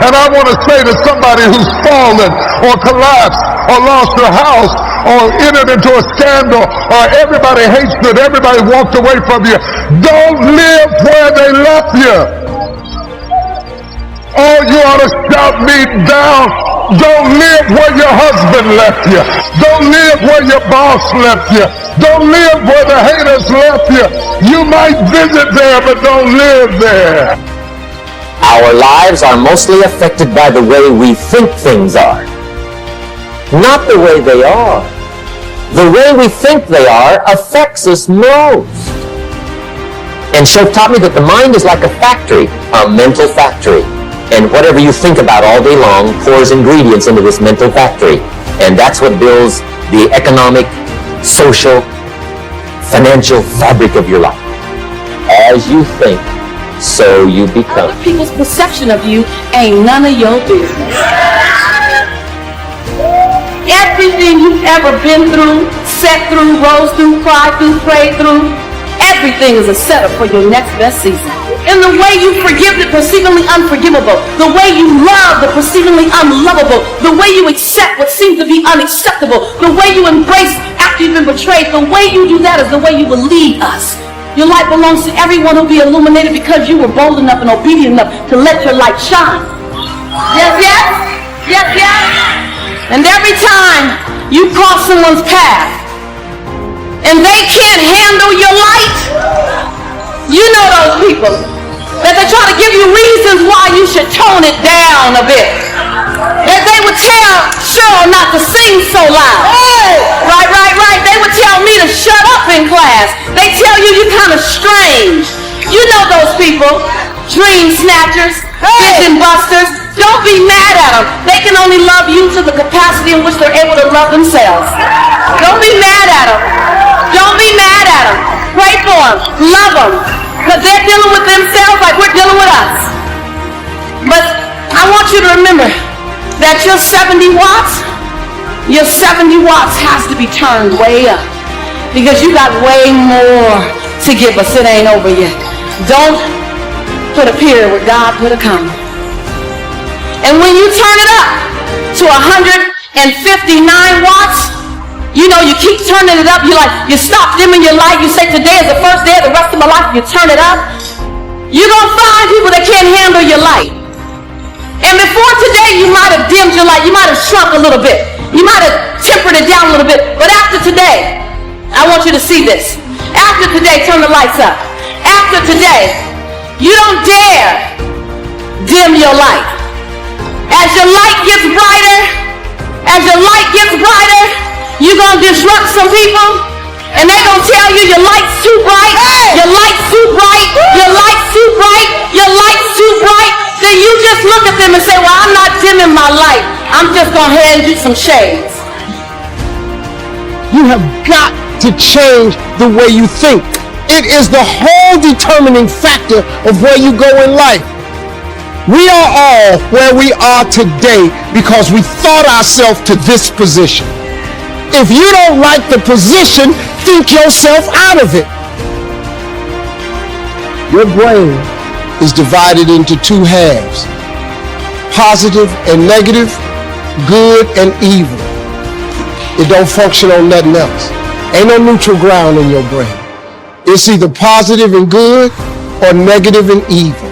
And I want to say to somebody who's fallen or collapsed or lost their house or entered into a scandal or everybody hates you, everybody walked away from you, don't live where they left you. Oh, you ought to shout me down. Don't live where your husband left you. Don't live where your boss left you. Don't live where the haters left you. You might visit there, but don't live there. Our lives are mostly affected by the way we think things are, not the way they are. The way we think they are affects us most. And Shoaib taught me that the mind is like a factory, a mental factory. And whatever you think about all day long pours ingredients into this mental factory. And that's what builds the economic, social, financial fabric of your life. As you think, so you become. Other people's perception of you ain't none of your business. Everything you've ever been through, sat through, rose through, cried through, prayed through, everything is a setup for your next best season. In the way you forgive the perceivingly unforgivable, the way you love the perceivingly unlovable, the way you accept what seems to be unacceptable, the way you embrace after you've been betrayed, the way you do that is the way you will lead us. Your light belongs to everyone who'll be illuminated because you were bold enough and obedient enough to let your light shine. Yes, yes? Yes, yes? And every time you cross someone's path and they can't handle your light, you know those people that they try to give you reasons why you should tone it down a bit. That they would tell Cheryl not to sing so loud. Right. They would tell me to shut up in class. They tell you you're kind of strange. You know those people. Dream snatchers, vision busters. Don't be mad at them. They can only love you to the capacity in which they're able to love themselves. Don't be mad at them. Don't be mad at them. Pray for them. Love them. Because they're dealing with themselves like we're dealing with us. But I want you to remember that your 70 watts has to be turned way up. Because you got way more to give us. It ain't over yet. Don't put a period where God put a comma. And when you turn it up to 159 watts, you know, you keep turning it up. You stop dimming your light. You say, today is the first day of the rest of my life. You turn it up. You're going to find people that can't handle your light. And before today, you might have dimmed your light. You might have shrunk a little bit. You might have tempered it down a little bit. But after today, I want you to see this. After today, turn the lights up. After today, you don't dare dim your light. As your light gets brighter, you're going to disrupt some people, and they're going to tell you your light's too bright, your light's too bright, your light's too bright, your light's too bright. Then you just look at them and say, well, I'm not dimming my light. I'm just going to hand you some shades. You have got to change the way you think. It is the whole determining factor of where you go in life. We are all where we are today because we thought ourselves to this position. If you don't like the position, think yourself out of it. Your brain is divided into two halves, positive and negative, good and evil. It don't function on nothing else. Ain't no neutral ground in your brain. It's either positive and good or negative and evil.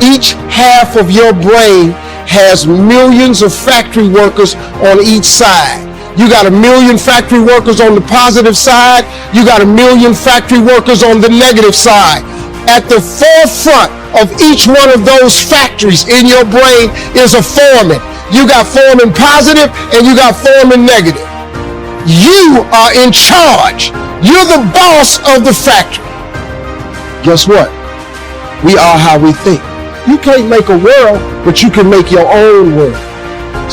Each half of your brain has millions of factory workers on each side. You got 1 million factory workers on the positive side. You got 1 million factory workers on the negative side. At the forefront of each one of those factories in your brain is a foreman. You got foreman positive and you got foreman negative. You are in charge. You're the boss of the factory. Guess what? We are how we think. You can't make a world, but you can make your own world.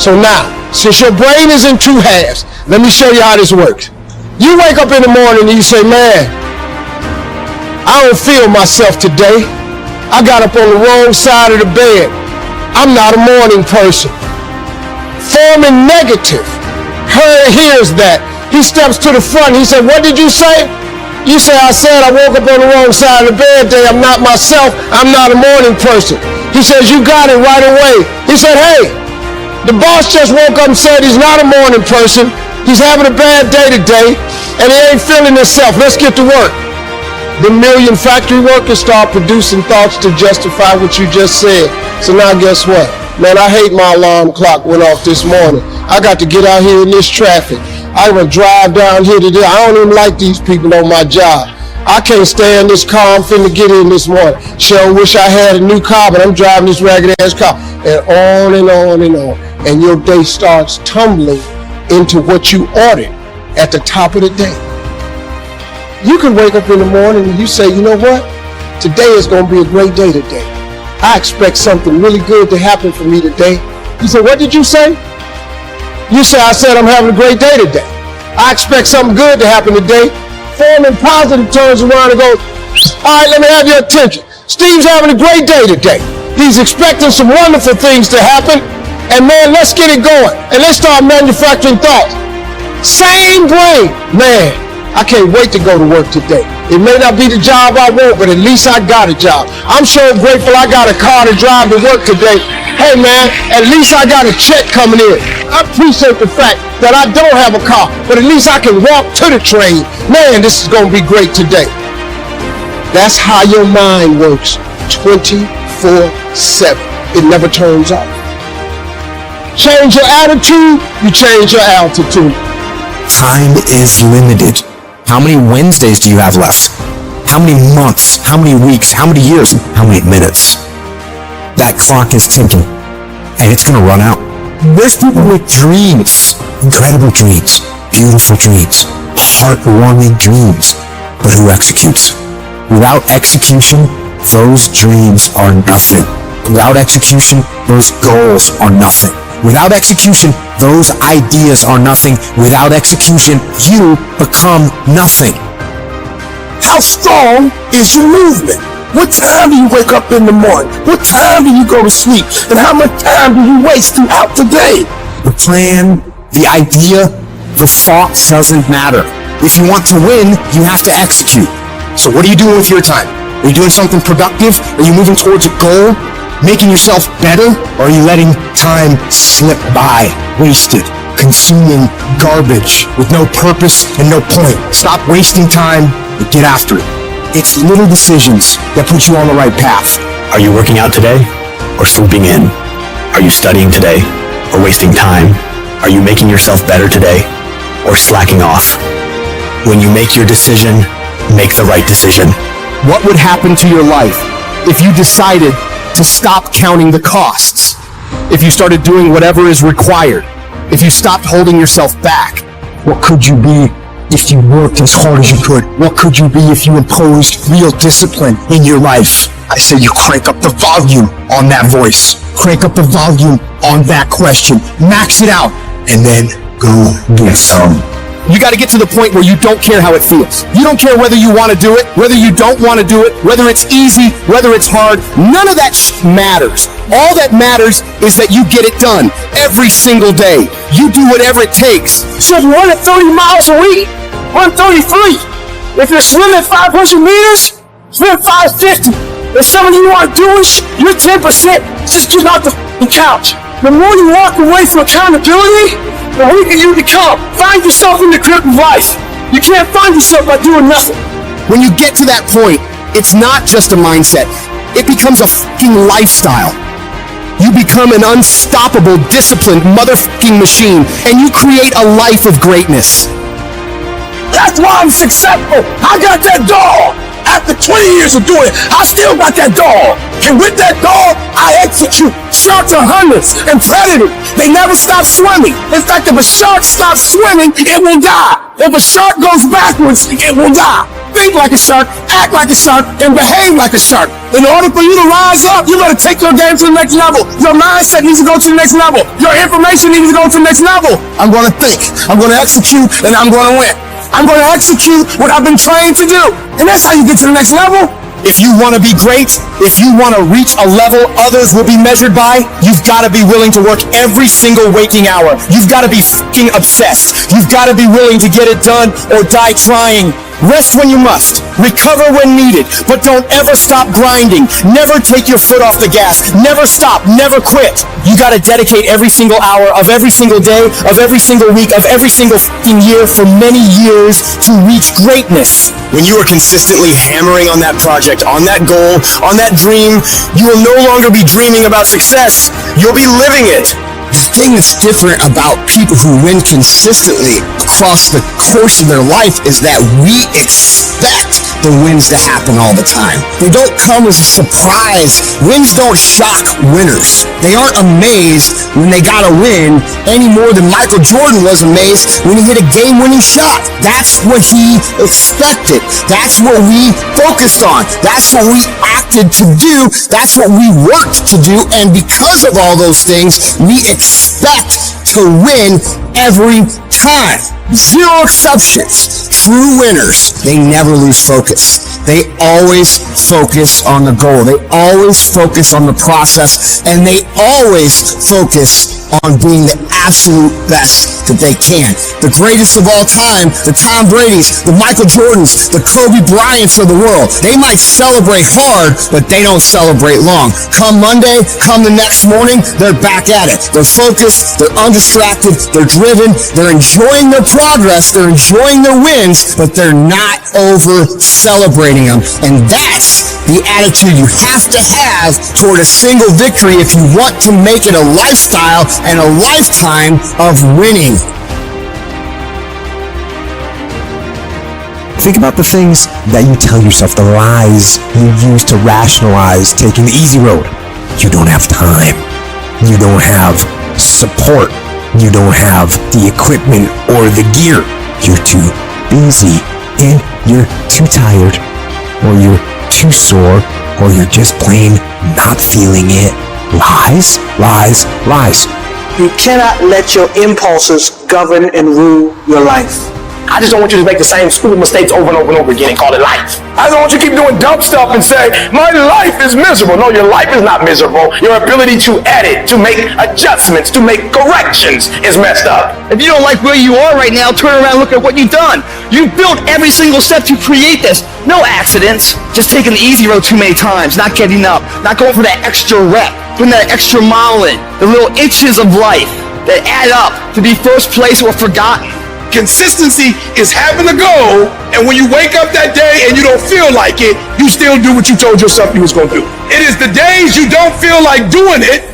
So now, since your brain is in two halves, let me show you how this works. You wake up in the morning and you say, man, I don't feel myself today. I got up on the wrong side of the bed. I'm not a morning person. Foreman negative hears that. He steps to the front. He said, what did you say? You say, I said I woke up on the wrong side of the bed today. I'm not myself. I'm not a morning person. He says, you got it right away. He said, hey, the boss just woke up and said he's not a morning person. He's having a bad day today, and he ain't feeling himself. Let's get to work. The million factory workers start producing thoughts to justify what you just said. So now guess what? Man, I hate my alarm clock went off this morning. I got to get out here in this traffic. I'm going to drive down here today. I don't even like these people on my job. I can't stand this car I'm finna get in this morning. Sure wish I had a new car, but I'm driving this ragged ass car. And on and on and on. And your day starts tumbling into what you ordered at the top of the day. You can wake up in the morning and you say, you know what? Today is going to be a great day today. I expect something really good to happen for me today. You say, what did you say? You say, I said I'm having a great day today. I expect something good to happen today. Foreman Positive turns around and goes, all right, let me have your attention. Steve's having a great day today. He's expecting some wonderful things to happen. And man, let's get it going. And let's start manufacturing thoughts. Same brain. Man, I can't wait to go to work today. It may not be the job I want, but at least I got a job. I'm sure grateful I got a car to drive to work today. Hey man, at least I got a check coming in. I appreciate the fact that I don't have a car, but at least I can walk to the train. Man, this is gonna be great today. That's how your mind works 24/7. It never turns off. Change your attitude, you change your altitude. Time is limited. How many Wednesdays do you have left? How many months? How many weeks? How many years? How many minutes? That clock is ticking, and it's gonna run out. There's people with dreams, incredible dreams, beautiful dreams, heartwarming dreams, but who executes? Without execution, those dreams are nothing. Without execution, those goals are nothing. Without execution, those ideas are nothing. Without execution, you become nothing. How strong is your movement? What time do you wake up in the morning? What time do you go to sleep? And how much time do you waste throughout the day? The plan, the idea, the thought doesn't matter. If you want to win, you have to execute. So what are you doing with your time? Are you doing something productive? Are you moving towards a goal? Making yourself better? Or are you letting time slip by, wasted, consuming garbage with no purpose and no point? Stop wasting time and get after it. It's little decisions that put you on the right path. Are you working out today or sleeping in? Are you studying today or wasting time? Are you making yourself better today or slacking off? When you make your decision, make the right decision. What would happen to your life if you decided to stop counting the costs? If you started doing whatever is required? If you stopped holding yourself back? What could you be if you worked as hard as you could? What could you be if you imposed real discipline in your life? I say you crank up the volume on that voice. Crank up the volume on that question. Max it out, and then go get some. You got to get to the point where you don't care how it feels. You don't care whether you want to do it, whether you don't want to do it, whether it's easy, whether it's hard. None of that matters. All that matters is that you get it done every single day. You do whatever it takes. So if you run at 30 miles a week, run 33. If you're swimming 500 meters, swim 550. If some of you aren't doing you're 10%. Just get off the couch. The more you walk away from accountability, the weaker you become. Find yourself in the grip of life. You can't find yourself by doing nothing. When you get to that point, it's not just a mindset. It becomes a fucking lifestyle. You become an unstoppable, disciplined motherfucking machine, and you create a life of greatness. That's why I'm successful. I got that dog. After 20 years of doing it, I still got that dog. And with that dog, I execute. Sharks are hunters and predators. They never stop swimming. In fact, if a shark stops swimming, it will die. If a shark goes backwards, it will die. Think like a shark, act like a shark, and behave like a shark. In order for you to rise up, you gotta take your game to the next level. Your mindset needs to go to the next level. Your information needs to go to the next level. I'm gonna think, I'm gonna execute, and I'm gonna win. I'm going to execute what I've been trained to do. And that's how you get to the next level. If you want to be great, if you want to reach a level others will be measured by, you've got to be willing to work every single waking hour. You've got to be fucking obsessed. You've got to be willing to get it done or die trying. Rest when you must. Recover when needed. But don't ever stop grinding. Never take your foot off the gas. Never stop. Never quit. You gotta dedicate every single hour of every single day, of every single week, of every single fucking year for many years to reach greatness. When you are consistently hammering on that project, on that goal, on that dream, you will no longer be dreaming about success. You'll be living it. The thing that's different about people who win consistently across the course of their life is that we expect the wins to happen all the time. They don't come as a surprise. Wins don't shock winners. They aren't amazed when they got a win any more than Michael Jordan was amazed when he hit a game-winning shot. That's what he expected. That's what we focused on. That's what we acted to do. That's what we worked to do. And because of all those things, we expect to win every time. Zero exceptions. True winners, they never lose focus. They always focus on the goal. They always focus on the process, and they always focus on being the absolute best that they can. The greatest of all time, the Tom Brady's, the Michael Jordans, the Kobe Bryants of the world. They might celebrate hard, but they don't celebrate long. Come Monday, come the next morning, they're back at it. They're focused, they're undistracted, they're driven, they're enjoying their progress, they're enjoying their wins, but they're not over celebrating them. And that's the attitude you have to have toward a single victory if you want to make it a lifestyle and a lifetime of winning. Think about the things that you tell yourself, the lies you use to rationalize taking the easy road. You don't have time. You don't have support. You don't have the equipment or the gear. You're too busy, and you're too tired, or you're too sore, or you're just plain not feeling it. Lies, lies, lies. You cannot let your impulses govern and rule your life. I just don't want you to make the same stupid mistakes over and over and over again and call it life. I don't want you to keep doing dumb stuff and say, my life is miserable. No, your life is not miserable. Your ability to edit, to make adjustments, to make corrections is messed up. If you don't like where you are right now, turn around and look at what you've done. You built every single step to create this. No accidents. Just taking the easy road too many times, not getting up, not going for that extra rep, putting that extra mile in, the little inches of life that add up to be first place or forgotten. Consistency is having a goal, and when you wake up that day and you don't feel like it, you still do what you told yourself you was going to do. It is the days you don't feel like doing it,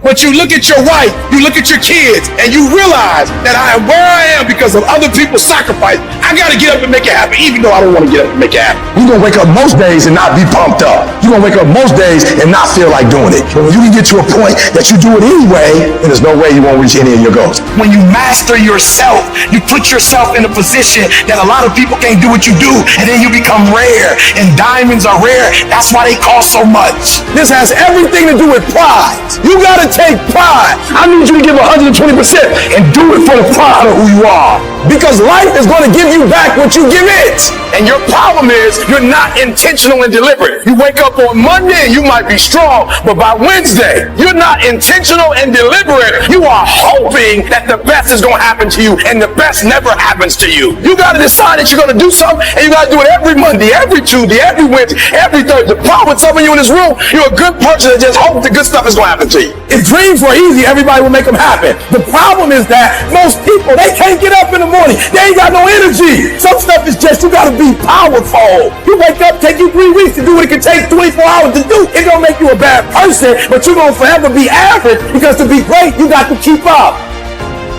but you look at your wife, you look at your kids, and you realize that I am where I am because of other people's sacrifice. I got to get up and make it happen, even though I don't want to get up and make it happen. You're going to wake up most days and not be pumped up. You're going to wake up most days and not feel like doing it. But when you can get to a point that you do it anyway, then there's no way you won't reach any of your goals. When you master yourself, you put yourself in a position that a lot of people can't do what you do, and then you become rare, and diamonds are rare. That's why they cost so much. This has everything to do with pride. You got to take pride. I need you to give 120% and do it for the pride of who you are. Because life is going to give you back what you give it. And your problem is you're not intentional and deliberate. You wake up on Monday and you might be strong, but by Wednesday, you're not intentional and deliberate. You are hoping that the best is going to happen to you, and the best never happens to you. You got to decide that you're going to do something, and you got to do it every Monday, every Tuesday, every Wednesday, every Thursday. The problem with some of you in this room, you're a good person that just hopes the good stuff is going to happen to you. If dreams were easy, everybody would make them happen. The problem is that most people, they can't get up in the morning. They ain't got no energy. Some stuff is just, you got to be powerful. You wake up, take you 3 weeks to do what it can take 24 hours to do. It don't make you a bad person, but you're going to forever be average, because to be great, you got to keep up.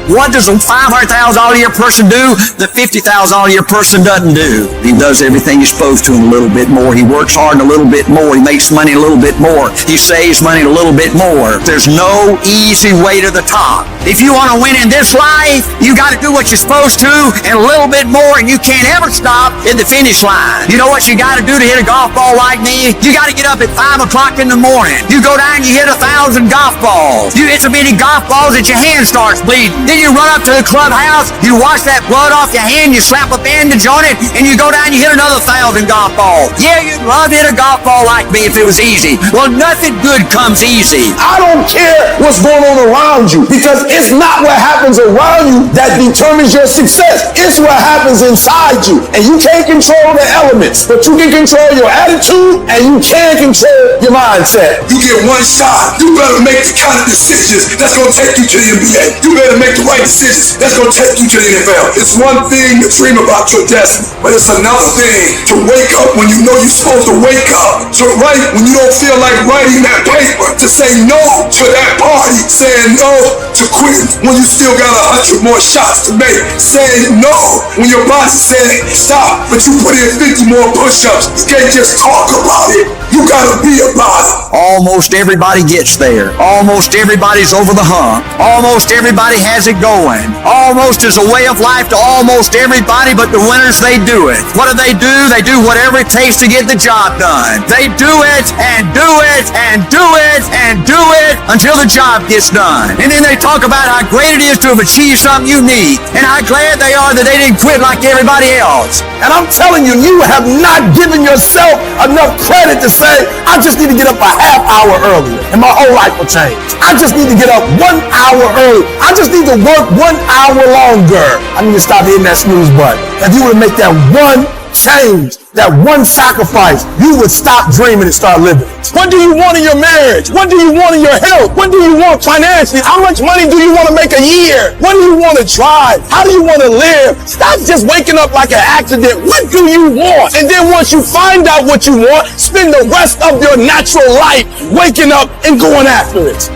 What does a $500,000 a year person do that $50,000 a year person doesn't do? He does everything he's supposed to and a little bit more. He works hard and a little bit more. He makes money a little bit more. He saves money a little bit more. There's no easy way to the top. If you want to win in this life, you got to do what you're supposed to and a little bit more, and you can't ever stop at the finish line. You know what you got to do to hit a golf ball like me? You got to get up at 5 o'clock in the morning. You go down and you hit 1,000 golf balls. You hit so many golf balls that your hand starts bleeding. Then you run up to the clubhouse, you wash that blood off your hand, you slap a bandage on it, and you go down and you hit another 1,000 golf balls. Yeah, you'd love to hit a golf ball like me if it was easy. Well, nothing good comes easy. I don't care what's going on around you, because It's not what happens around you that determines your success. It's what happens inside you. And you can't control the elements, but you can control your attitude and you can control your mindset. You get one shot. You better make the kind of decisions that's going to take you to the NBA. You better make the right decisions that's going to take you to the NFL. It's one thing to dream about your destiny, but it's another thing to wake up when you know you're supposed to wake up, to write when you don't feel like writing that paper, to say no to that party, saying no to quitting when you still got 100 more shots to make, saying no when your body said stop, but you put in 50 more push-ups. You can't just talk about it. You gotta be about it. Almost everybody gets there. Almost everybody's over the hump. Almost everybody has it going. Almost is a way of life to almost everybody, but the winners, they do it. What do? They do whatever it takes to get the job done. They do it and do it and do it and do it until the job gets done. And then they talk about how great it is to have achieved something unique and how glad they are that they didn't quit like everybody else. And I'm telling you, you have not given yourself enough credit to say, I just need to get up a half hour earlier and my whole life will change. I just need to get up 1 hour early. I just need to work 1 hour longer. I need to stop hitting that snooze button. If you were to make that one change, that one sacrifice, you would stop dreaming and start living. What do you want in your marriage? What do you want in your health? What do you want financially? How much money do you want to make a year? What do you want to drive? How do you want to live? Stop just waking up like an accident. What do you want? And then once you find out what you want, spend the rest of your natural life waking up and going after it.